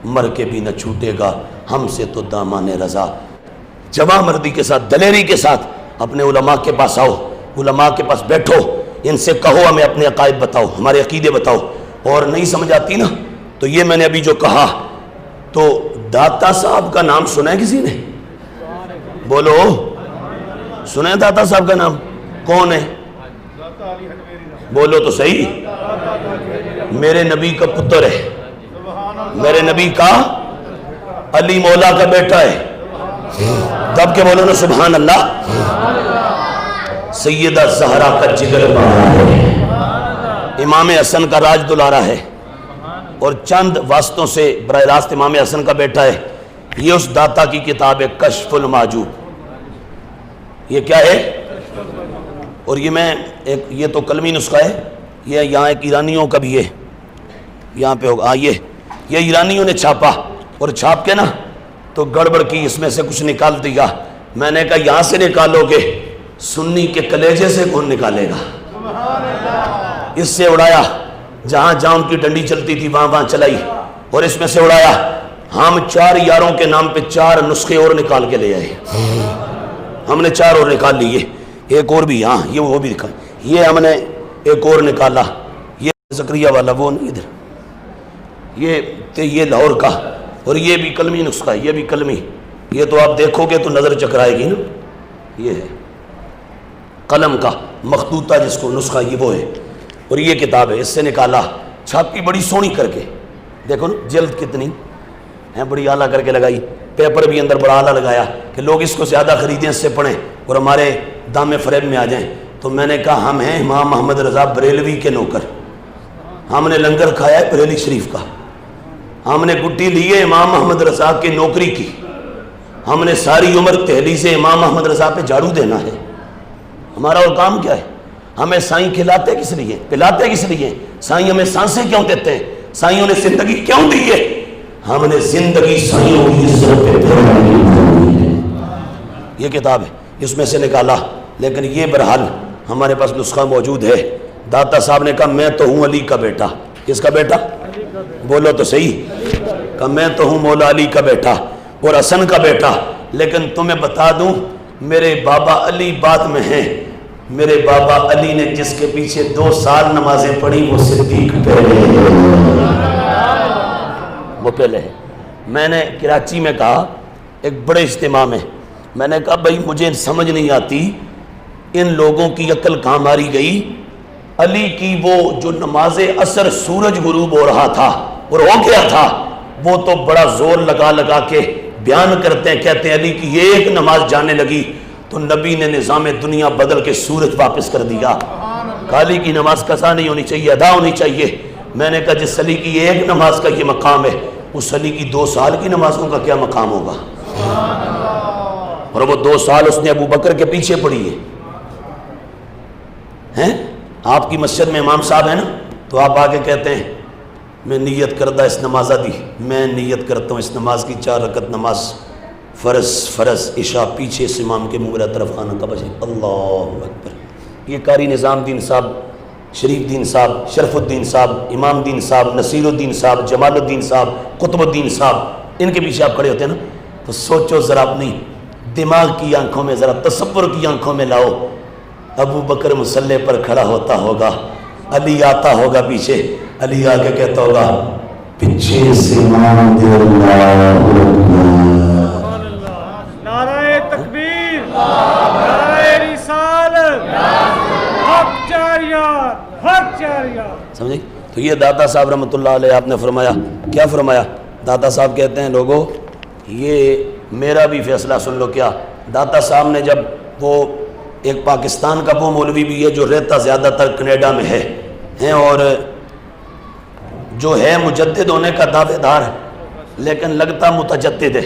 مر کے بھی نہ چھوٹے گا ہم سے تو دامان رضا۔ جواں مردی کے ساتھ، دلیری کے ساتھ اپنے علماء کے پاس آؤ، علماء کے پاس بیٹھو، ان سے کہو ہمیں اپنے عقائد بتاؤ، ہمارے عقیدے بتاؤ، اور نہیں سمجھ آتی نا تو یہ میں نے ابھی جو کہا، تو داتا صاحب کا نام سنا ہے کسی نے؟ بولو، سنا ہے داتا صاحب کا نام؟ کون ہے؟ بولو تو صحیح۔ میرے نبی کا پتر ہے، میرے نبی کا علی مولا کا بیٹا ہے، دب کے بولو نا سبحان اللہ۔ سیدہ زہرا کا جگر بارا ہے، امام حسن کا راج دلارا ہے، اور چند واسطوں سے براہ راست امام حسن کا بیٹا ہے۔ یہ اس داتا کی کتاب ہے کشف المحجوب۔ یہ کیا ہے؟ اور یہ تو کلمی نسخہ ہے، یہ یہاں ایک ایرانیوں کا بھی ہے، یہاں پہ ہوگا، یہ ایرانیوں نے چھاپا، اور چھاپ کے نا تو گڑبڑ کی، اس میں سے کچھ نکال دیا۔ میں نے کہا یہاں سے نکالو گے، سنی کے کلیجے سے کون نکالے گا؟ اس سے اڑایا، جہاں جہاں ان کی ڈنڈی چلتی تھی وہاں وہاں چلائی، اور اس میں سے اڑایا۔ ہم 4 یاروں کے نام پہ 4 نسخے اور نکال کے لے آئے، ہم نے 4 اور نکال لیے، ایک اور بھی، ہاں یہ وہ بھی دکھا، یہ ہم نے ایک اور نکالا، یہ زکریا والا وہ نہیں ادھر، یہ لاہور کا، اور یہ بھی کلمی نسخہ ہے، یہ بھی کلمی، یہ تو آپ دیکھو گے تو نظر چکرائے گی نا، یہ ہے قلم کا مخطوطہ جس کو نسخہ یہ وہ ہے، اور یہ کتاب ہے، اس سے نکالا، چھاپی بڑی سونی کر کے، دیکھو نا جلد کتنی ہے، بڑی اعلیٰ کر کے لگائی، پیپر بھی اندر بڑا اعلیٰ لگایا کہ لوگ اس کو زیادہ خریدیں، اس سے پڑھیں اور ہمارے دام فریب میں آ جائیں۔ تو میں نے کہا ہم ہیں امام محمد رضا بریلوی کے نوکر، ہم نے لنگر کھایا ہے بریلی شریف کا، ہم نے گٹی لی ہے امام محمد رضا کی نوکری کی، ہم نے ساری عمر تحلیل سے امام محمد رضا پہ جھاڑو دینا ہے، ہمارا اور کام کیا ہے؟ ہمیں سائیں کھلاتے کس لیے، پلاتے کس لیے؟ سائیں ہمیں سانسیں کیوں دیتے ہیں؟ سائیوں نے زندگی کیوں دی ہے؟ ہم نے زندگی سائیوں کی عزت پہ پھیلانے ہے۔ یہ کتاب ہے، اس میں سے نکالا، لیکن یہ برحال ہمارے پاس نسخہ موجود ہے۔ داتا صاحب نے کہا میں تو ہوں علی کا بیٹا، کس کا بیٹا؟ بولو تو صحیح، کہ میں تو ہوں مولا علی کا بیٹا اور حسن کا بیٹا، لیکن تمہیں بتا دوں میرے بابا علی بعد میں ہیں، میرے بابا علی نے جس کے پیچھے 2 سال نمازیں پڑھی وہ صدیق پہلے ہے، وہ پہلے ہے۔ میں نے کراچی میں کہا ایک بڑے اجتماع میں، میں نے کہا بھائی مجھے سمجھ نہیں آتی ان لوگوں کی عقل کہاں ماری گئی؟ علی کی وہ جو نماز عصر سورج غروب ہو رہا تھا اور ہو گیا تھا، وہ تو بڑا زور لگا لگا کے بیان کرتے ہیں، کہتے ہیں علی کی ایک نماز جانے لگی تو نبی نے نظام دنیا بدل کے سورج واپس کر دیا۔ علی کی نماز قضا نہیں ہونی چاہیے، ادا ہونی چاہیے۔ میں نے کہا جس علی کی ایک نماز کا یہ مقام ہے، اس علی کی 2 سال کی نمازوں کا کیا مقام ہوگا؟ اور وہ 2 سال اس نے ابو بکر کے پیچھے پڑھی ہے۔ آپ کی مسجد میں امام صاحب ہیں نا، تو آپ آگے کہتے ہیں میں نیت کردہ اس نمازہ دی، میں نیت کرتا ہوں اس نماز کی 4 رکعت نماز فرض عشاء پیچھے اس امام کے منہ طرف آنا کا بجے اللہ اکبر۔ یہ قاری نظام الدین صاحب، شریف الدین صاحب، شرف الدین صاحب، امام الدین صاحب، نصیر الدین صاحب، جمال الدین صاحب، قطب الدین صاحب، ان کے پیچھے آپ کھڑے ہوتے ہیں نا، تو سوچو ذرا اپنی دماغ کی آنکھوں میں، ذرا تصور کی آنکھوں میں لاؤ، ابو بکر مصلی پر کھڑا ہوتا ہوگا، علی آتا ہوگا پیچھے، علی آگے کہتا ہوگا پیچھے سے مان دے اللہ نعرہ تکبیر، نعرہ رسالت، حق جاریہ، حق جاریہ۔ سمجھے؟ تو یہ داتا صاحب رحمۃ اللہ علیہ آپ نے فرمایا، کیا فرمایا؟ داتا صاحب کہتے ہیں لوگوں یہ میرا بھی فیصلہ سن لو۔ کیا؟ داتا صاحب نے جب وہ ایک پاکستان کا وہ مولوی بھی ہے جو رہتا زیادہ تر کینیڈا میں ہے اور جو ہے مجدد ہونے کا دعوے دار ہے لیکن لگتا متجدد ہے،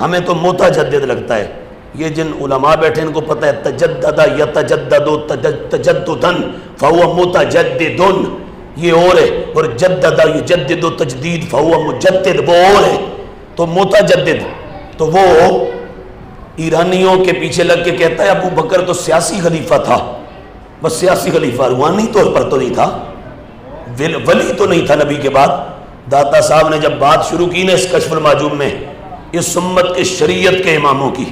ہمیں تو متجدد لگتا ہے۔ یہ جن علماء بیٹھے ان کو پتہ ہے تجدد یتجدد تجددن فہو متجدد، یہ اور ہے، اور جدد یجدد تجدید فہو مجدد، وہ اور ہے۔ تو متجدد تو وہ ایرانیوں کے پیچھے لگ کے کہتا ہے ابو بکر تو سیاسی خلیفہ تھا، بس سیاسی خلیفہ، روحانی طور پر تو نہیں تھا، ولی تو نہیں تھا نبی کے بعد، داتا صاحب نے جب بات شروع کی نا اس کشف المحجوب میں اس امت کے شریعت کے اماموں کی،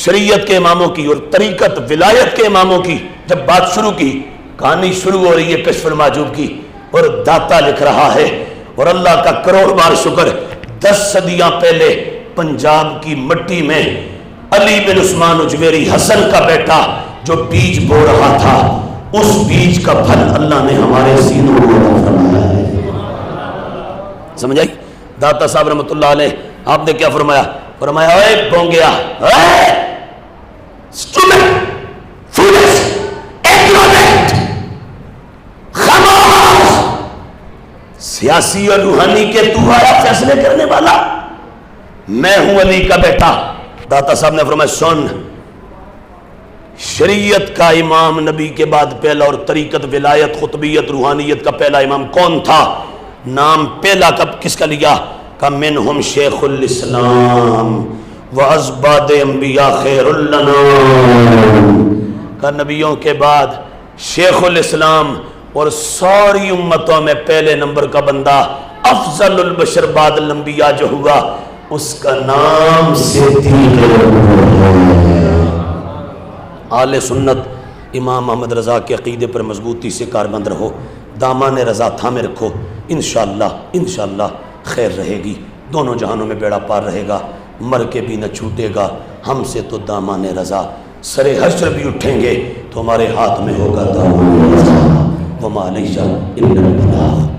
شریعت کے اماموں کی اور طریقت ولایت کے اماموں کی جب بات شروع کی، کہانی شروع ہو رہی ہے کشف المحجوب کی، اور داتا لکھ رہا ہے، اور اللہ کا کروڑ بار شکر 10 صدیاں پہلے پنجاب کی مٹی میں علی بن عثمان اجمیری حسن کا بیٹا جو بیج بو رہا تھا، اس بیج کا پھل اللہ نے ہمارے سینوں میں عطا فرمایا ہے۔ سمجھ آئی؟ داتا صاحب رحمۃ اللہ علیہ آپ نے کیا فرمایا؟ فرمایا اے بونگیا، اے اسٹوڈنٹ، فولش، ایگنورنٹ، خاموش، سیاسی اور روحانی کے تو آیا فیصلے کرنے والا، میں ہوں علی کا بیٹا۔ داتا صاحب نے فرمایا سن، شریعت کا امام نبی کے بعد پہلا، اور طریقت ولایت قطبیت روحانیت کا پہلا امام کون تھا؟ نام پہلا کب کس کا لیا؟ کہ منہم شیخ الاسلام وازباد انبیاء خیر الانام، کہ نبیوں کے بعد شیخ الاسلام اور ساری امتوں میں پہلے نمبر کا بندہ افضل البشر بعد الانبیاء جو ہوا اس کا نام صدیق ہے۔ آل سنت امام احمد رضا کے عقیدے پر مضبوطی سے کاربند رہو، دامان رضا تھامے رکھو، انشاءاللہ خیر رہے گی، دونوں جہانوں میں بیڑا پار رہے گا، مر کے بھی نہ چھوٹے گا ہم سے تو دامان رضا، سر حشر بھی اٹھیں گے تو ہمارے ہاتھ میں ہوگا دامان رضا، وما علیہ الا البلاغ۔